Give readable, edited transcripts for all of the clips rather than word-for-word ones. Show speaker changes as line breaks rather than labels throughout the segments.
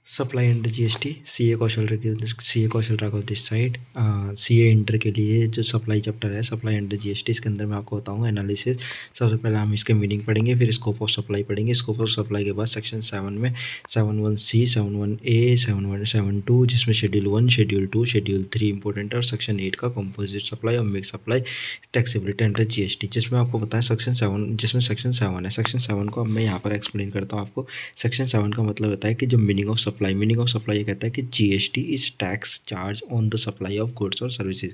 Supply under GST CA Kaushal Raghav this side. CA inter के लिए जो सप्लाई चैप्टर है, सप्लाई अंडर जीएसटी, इसके अंदर मैं आपको बताऊंगा एनालिसिस। सबसे पहले हम इसके मीनिंग पढ़ेंगे, फिर स्कोप ऑफ सप्लाई पढ़ेंगे। स्कोप ऑफ सप्लाई के बाद सेक्शन 7 में 71C, 71A, 71, 72 जिसमें शेड्यूल 1, शेड्यूल 2, शेड्यूल 3 इंपॉर्टेंट है, और सेक्शन 8 का कंपोजिट सप्लाई और mix supply taxability under GST, जिसमें आपको बताया सेक्शन 7, जिसमें सेक्शन 7 है। सेक्शन 7 को अब मैं यहाँ पर एक्सप्लेन करता हूँ आपको। सेक्शन 7 का मतलब होता है कि जो मीनिंग ऑफ सप्लाई ये कहता है कि GST is tax charge on the supply of goods और सर्विसेज,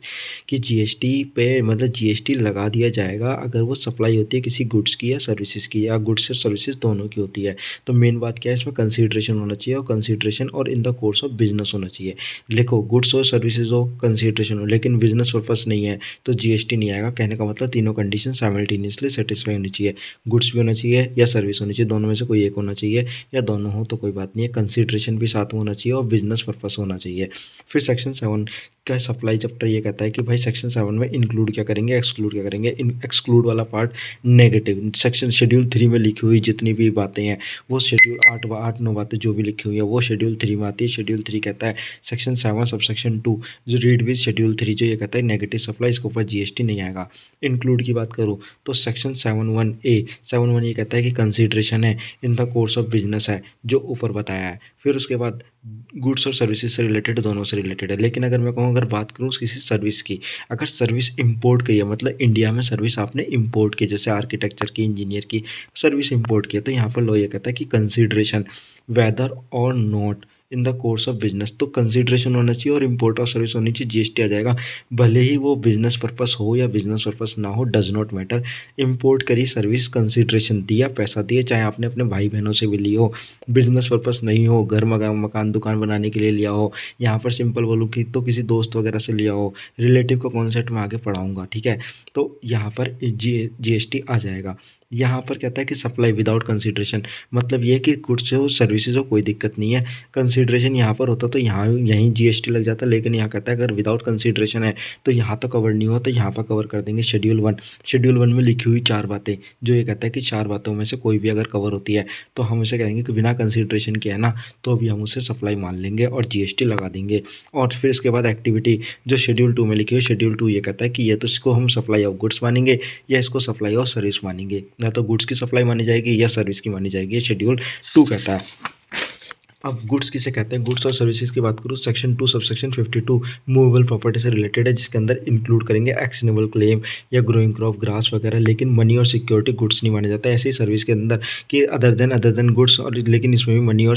कि जीएसटी पे मतलब जीएसटी लगा दिया जाएगा अगर वो सप्लाई होती है किसी गुड्स की या सर्विसेज की, या गुड्स और सर्विसेज दोनों की होती है। तो मेन बात क्या है, इसमें कंसीडरेशन होना चाहिए, और कंसीडरेशन और in the course of business होना चाहिए। लिखो गुड्स और सर्विसेज हो, कंसीडरेशन हो, लेकिन बिजनेस पर्पस नहीं है तो जीएसटी नहीं आएगा। कहने का मतलब तीनों कंडीशन साइमल्टेनियसली सेटिस्फाई होनी चाहिए, गुड्स भी होना चाहिए या सर्विस होनी चाहिए, दोनों में से कोई एक होना चाहिए, या दोनों हो तो कोई बात नहीं है। कंसीडरेशन भी साथ में होना चाहिए और बिजनेस पर्पस होना चाहिए। फिर सेक्शन 7 का सप्लाई चैप्टर ये कहता है कि भाई सेक्शन 7 में इंक्लूड क्या करेंगे, एक्सक्लूड क्या करेंगे। एक्सक्लूड वाला पार्ट नेगेटिव, सेक्शन शेड्यूल 3 में लिखी हुई जितनी भी बातें हैं वो शेड्यूल 8-9 बातें जो भी लिखी हुई है वो शेड्यूल 3 में आती है। शेड्यूल 3 कहता है सेक्शन 7 सब सेक्शन 2 जो रीड विद शेड्यूल 3 जो ये कहता है नेगेटिव सप्लाई, इसके ऊपर जीएसटी नहीं आएगा। इंक्लूड की बात करूँ तो सेक्शन 7(1)(a) 7(1) ये कहता है कि कंसीडरेशन है in the course of business है जो ऊपर बताया है। फिर उसके बाद गुड्स और सर्विसेज से रिलेटेड, दोनों से रिलेटेड है। लेकिन अगर मैं कहूँ, अगर बात करूँ किसी सर्विस की, अगर सर्विस इंपोर्ट की है, मतलब इंडिया में सर्विस आपने इंपोर्ट की, जैसे आर्किटेक्चर की, इंजीनियर की सर्विस इंपोर्ट की है, तो यहाँ पर लॉ ये कहता है कि कंसीडरेशन वेदर और not in the course of business, तो कंसीडरेशन होना चाहिए और इंपोर्ट ऑफ सर्विस होनी चाहिए, जीएसटी आ जाएगा। भले ही वो बिजनेस पर्पस हो या बिजनेस पर्पस ना हो, डज नॉट मैटर। इंपोर्ट करी सर्विस, कंसीडरेशन दिया, पैसा दिए, चाहे आपने अपने भाई बहनों से भी ली हो, बिजनेस पर्पस नहीं हो, घर मकान दुकान बनाने के लिए लिया हो, यहाँ पर सिंपल बोलूँ कि तो किसी दोस्त वगैरह से लिया हो, रिलेटिव का कॉन्सेप्ट मैं आगे पढ़ाऊँगा, ठीक है। तो यहाँ पर जीएसटी आ जाएगा। यहाँ पर कहता है कि सप्लाई विदाउट कंसीडरेशन, मतलब ये कि गुड्स हो सर्विसेज हो कोई दिक्कत नहीं है। कंसीडरेशन यहाँ पर होता तो यहाँ यहीं जीएसटी लग जाता, लेकिन यहाँ कहता है अगर विदाउट कंसीडरेशन है तो यहाँ तो कवर नहीं हुआ, तो यहाँ पर कवर कर देंगे शेड्यूल 1। शेड्यूल 1 में लिखी हुई 4 बातें, जो ये कहता है कि 4 बातों में से कोई भी अगर कवर होती है तो हम उसे कहेंगे कि बिना कंसीडरेशन के है ना, तो भी हम उसे सप्लाई मान लेंगे और जीएसटी लगा देंगे। और फिर इसके बाद एक्टिविटी जो शेड्यूल 2 में लिखी हुई, शेड्यूल 2 ये कहता है कि ये तो इसको हम सप्लाई ऑफ गुड्स मानेंगे या इसको सप्लाई ऑफ सर्विस मानेंगे, या तो गुड्स की सप्लाई मानी जाएगी या सर्विस की मानी जाएगी, शेड्यूल 2 कहता है। अब गुड्स किसे कहते हैं, गुड्स और सर्विसेज की बात करूँ, सेक्शन 2 सबसेक्शन 52 मूवेबल प्रॉपर्टी से रिलेटेड है, जिसके अंदर इंक्लूड करेंगे एक्शनेबल क्लेम या ग्रोइंग क्रॉप ग्रास वगैरह, लेकिन मनी और सिक्योरिटी गुड्स नहीं माने जाता है। ऐसे ही सर्विस के अंदर कि अदर देन गुड्स, और लेकिन इसमें भी मनी और